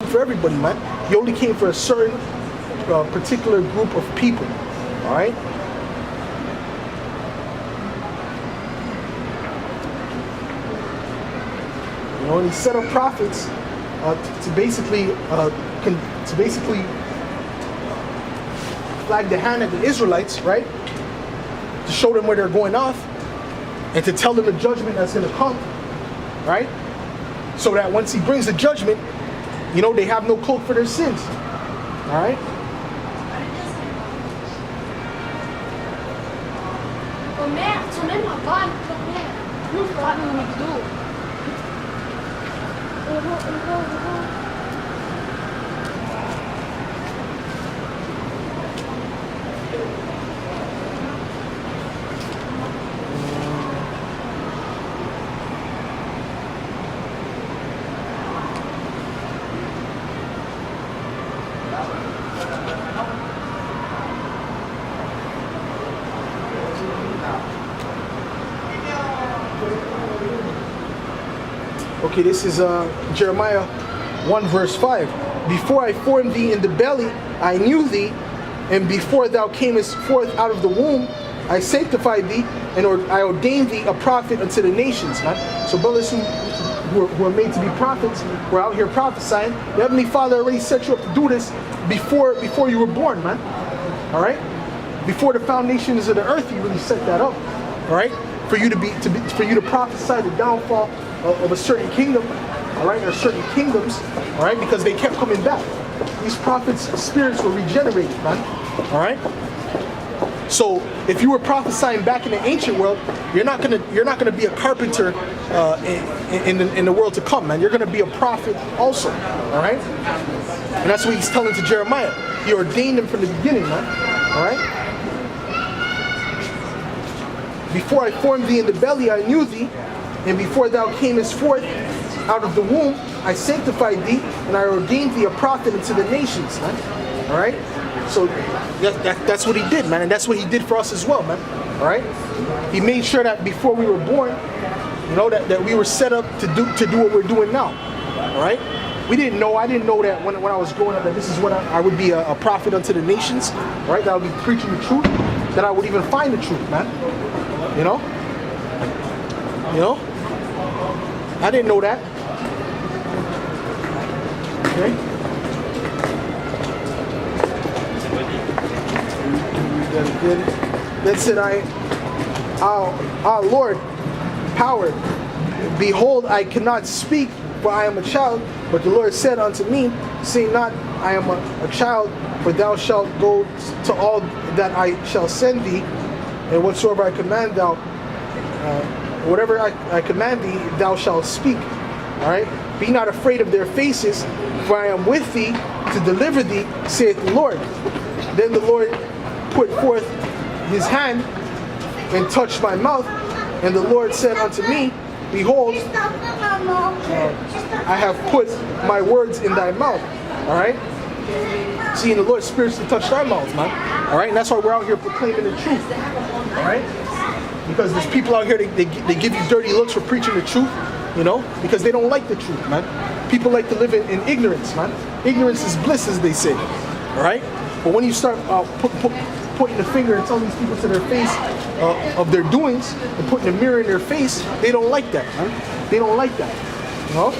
for everybody, man. He only came for a certain particular group of people. All right. You know, and he set up prophets to basically flag the hand at the Israelites, right? To show them where they're going off, and to tell them the judgment that's going to come, right? So that once he brings the judgment, you know, they have no cloak for their sins. All right? Okay, this is Jeremiah 1 verse 5. Before I formed thee in the belly, I knew thee, and before thou camest forth out of the womb, I sanctified thee, and I ordained thee a prophet unto the nations. Man. So brothers who are made to be prophets, who are out here prophesying, the Heavenly Father already set you up to do this before you were born, man. All right? Before the foundations of the earth, He really set that up. All right? For you to prophesy the downfall of a certain kingdom, all right, or certain kingdoms, all right, because they kept coming back. These prophets' spirits were regenerated, man. All right. So if you were prophesying back in the ancient world, you're not gonna be a carpenter in the world to come, man. You're gonna be a prophet also, all right. And that's what He's telling to Jeremiah. He ordained him from the beginning, man. All right. Before I formed thee in the belly, I knew thee. And before thou camest forth out of the womb, I sanctified thee, and I ordained thee a prophet unto the nations, man. All right? So that's what He did, man. And that's what He did for us as well, man. All right? He made sure that before we were born, you know, that we were set up to do what we're doing now. All right? I didn't know that when I was growing up that this is what I would be a prophet unto the nations, right? That I would be preaching the truth, that I would even find the truth, man. You know? I didn't know that. Okay. Then said Lord, power, behold, I cannot speak, for I am a child. But the Lord said unto me, say not, I am a child, for thou shalt go to all that I shall send thee, and whatsoever I command thou, whatever I command thee, thou shalt speak. All right? Be not afraid of their faces, for I am with thee to deliver thee, saith the Lord. Then the Lord put forth His hand and touched my mouth, and the Lord said unto me, behold, I have put my words in thy mouth. All right? See, and the Lord spiritually touched our mouths, man. All right? And that's why we're out here proclaiming the truth. All right? Because there's people out here, they give you dirty looks for preaching the truth, you know, because they don't like the truth, man. People like to live in ignorance, man. Ignorance is bliss, as they say, all right? But when you start pointing the finger and telling these people to their face of their doings and putting a mirror in their face, they don't like that, man. They don't like that, you know?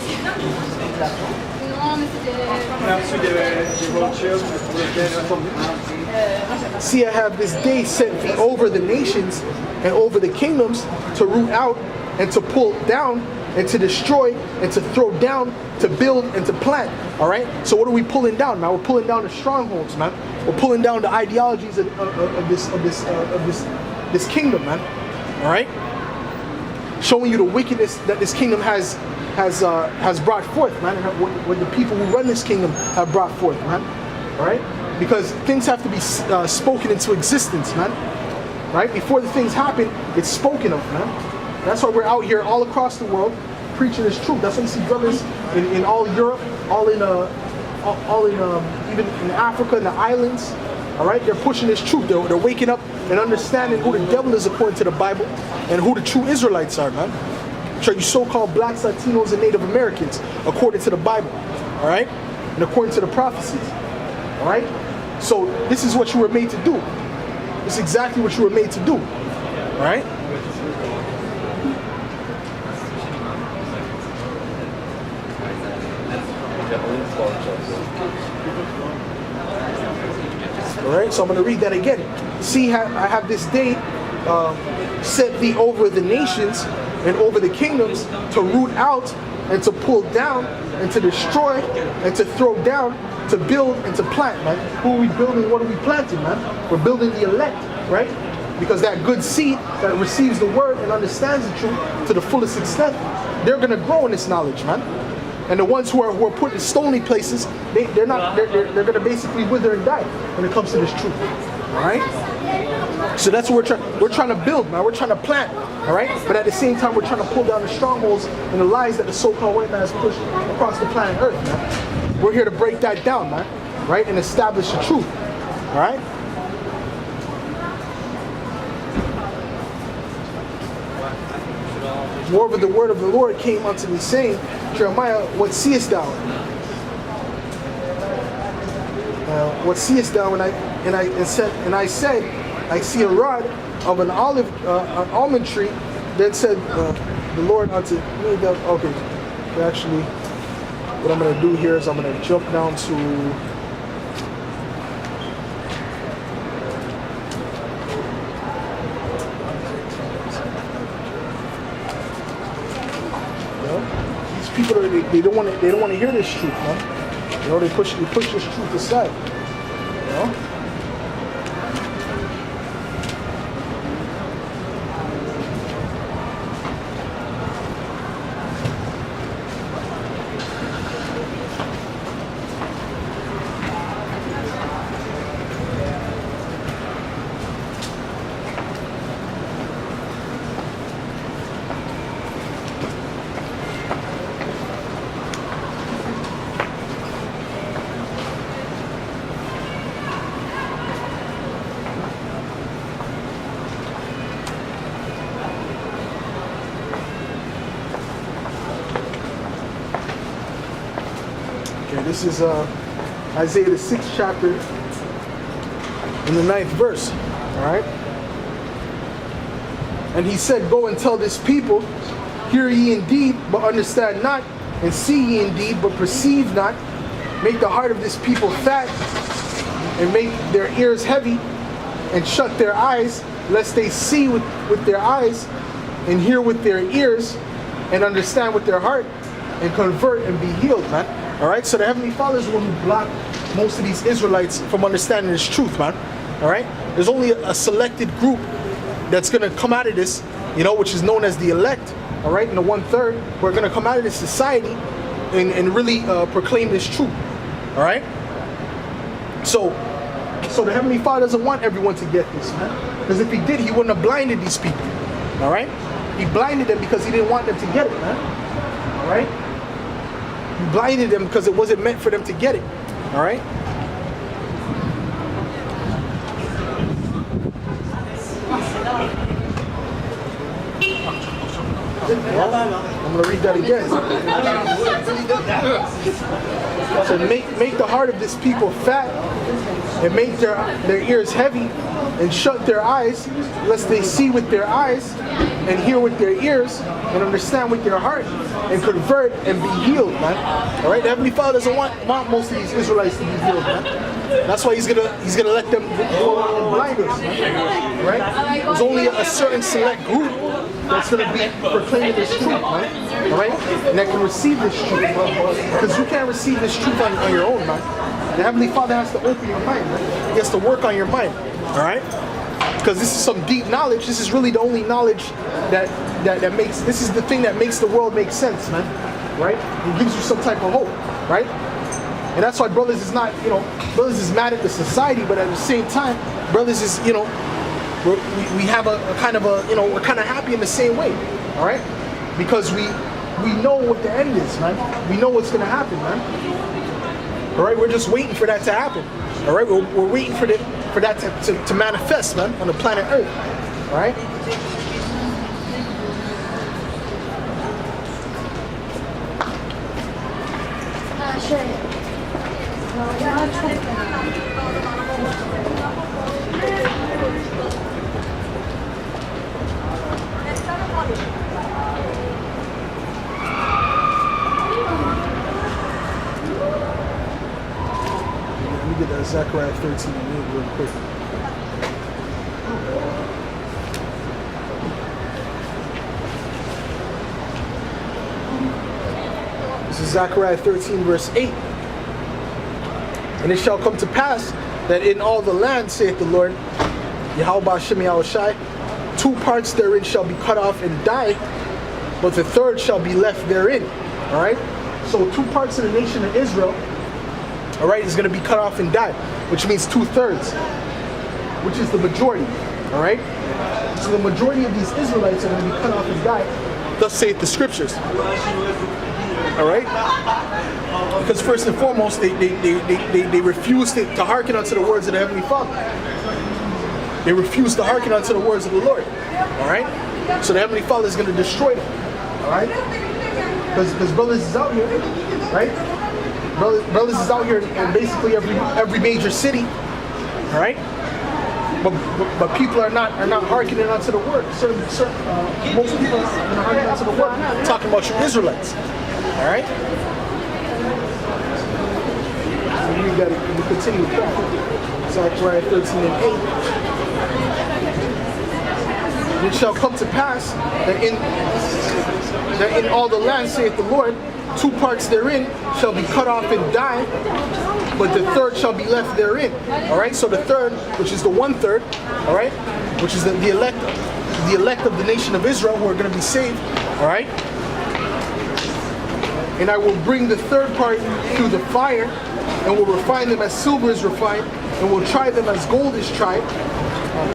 See, I have this day set thee over the nations and over the kingdoms, to root out and to pull down and to destroy and to throw down, to build and to plant. All right. So what are we pulling down, man? We're pulling down the strongholds, man. We're pulling down the ideologies of this kingdom, man. All right. Showing you the wickedness that this kingdom has brought forth, man. What the people who run this kingdom have brought forth, man. All right. Because things have to be spoken into existence, man. Right? Before the things happen, it's spoken of, man. That's why we're out here all across the world preaching this truth. That's why you see brothers in all Europe, all in even in Africa, in the islands. All right, they're pushing this truth. They're waking up and understanding who the devil is according to the Bible, and who the true Israelites are, man. Sure, you so-called blacks, Latinos, and Native Americans according to the Bible. All right. and according to the prophecies. All right? So this is what you were made to do. This is exactly what you were made to do. All right? All right, so I'm going to read that again. See, I have this day set thee over the nations and over the kingdoms to root out and to pull down and to destroy and to throw down, to build and to plant, man. Who are we building? What are we planting, man? We're building the elect, right? Because that good seed that receives the word and understands the truth to the fullest extent, they're going to grow in this knowledge, man. And the ones who are put in stony places, they're going to basically wither and die when it comes to this truth. All right? So that's what we're trying to build, man. We're trying to plant, all right? But at the same time, we're trying to pull down the strongholds and the lies that the so-called white man has pushed across the planet Earth, man. We're here to break that down, man, right? And establish the truth, all right? Moreover, the word of the Lord came unto me, saying, Jeremiah, what seest thou? What seest thou? And I said, I see a rod of an almond tree. Then said the Lord unto me, okay, actually, what I'm going to do here is I'm going to jump down to people they don't want to hear this truth, man. You know, they push this truth aside. You know? This is Isaiah the 6th chapter in the 9th verse. Alright? And he said, go and tell this people, hear ye indeed, but understand not, and see ye indeed, but perceive not. Make the heart of this people fat, and make their ears heavy, and shut their eyes, lest they see with their eyes, and hear with their ears, and understand with their heart, and convert and be healed, man. Alright, so the Heavenly Father is the one who blocked most of these Israelites from understanding this truth, man. Alright? There's only a selected group that's going to come out of this, you know, which is known as the elect. Alright, and the 1/3 who are going to come out of this society and really proclaim this truth. Alright? So the Heavenly Father doesn't want everyone to get this, man. Because if he did, he wouldn't have blinded these people. Alright? He blinded them because he didn't want them to get it, man. Alright? He blinded them because it wasn't meant for them to get it. All right? Well, I'm going to read that again. So make the heart of this people fat, and make their ears heavy, and shut their eyes, lest they see with their eyes, and hear with their ears, and understand with their heart, and convert and be healed, man. All right, the Heavenly Father doesn't want most of these Israelites to be healed, man. That's why he's gonna let them go around and blind us, man. All right, there's only a certain select group that's gonna be proclaiming this truth, man. All right, and that can receive this truth, because you can't receive this truth on your own, man. The Heavenly Father has to open your mind, man. He has to work on your mind. All right. Because this is some deep knowledge. This is really the only knowledge that makes, this is the thing that makes the world make sense, man. Right? It gives you some type of hope, right? And that's why brothers is not, you know, brothers is mad at the society, but at the same time, brothers is, you know, we have a kind of a, you know, we're kind of happy in the same way, all right? Because we know what the end is, man. We know what's going to happen, man. All right? We're just waiting for that to happen. All right? We're waiting for that to manifest, man, on the planet Earth. All right? Sure. Let me get that Zechariah 13 real quick. This is Zechariah 13 verse 8. And it shall come to pass that in all the land, saith the Lord, Yahweh Hashem Yahushai, 2 parts therein shall be cut off and die, but the third shall be left therein. Alright? So 2 parts of the nation of Israel, alright, is going to be cut off and die, which means 2/3, which is the majority. Alright? So the majority of these Israelites are going to be cut off and die. Thus saith the scriptures. Alright? Because first and foremost, they refused to hearken unto the words of the Heavenly Father. They refused to hearken unto the words of the Lord. Alright? So the Heavenly Father is going to destroy them. Alright? Because brothers is out here, right? Brothers is out here in basically every major city. Alright? But people are not hearkening unto the word. Most people are not hearkening unto the word. I'm talking about your Israelites. Alright? We continue with that. Zechariah 13 and 8. It shall come to pass that in all the land, saith the Lord, 2 parts therein shall be cut off and die, but the third shall be left therein. Alright, so the third, which is the 1/3, alright, which is the elect of the nation of Israel who are going to be saved, alright. And I will bring the third part through the fire, and will refine them as silver is refined, and will try them as gold is tried.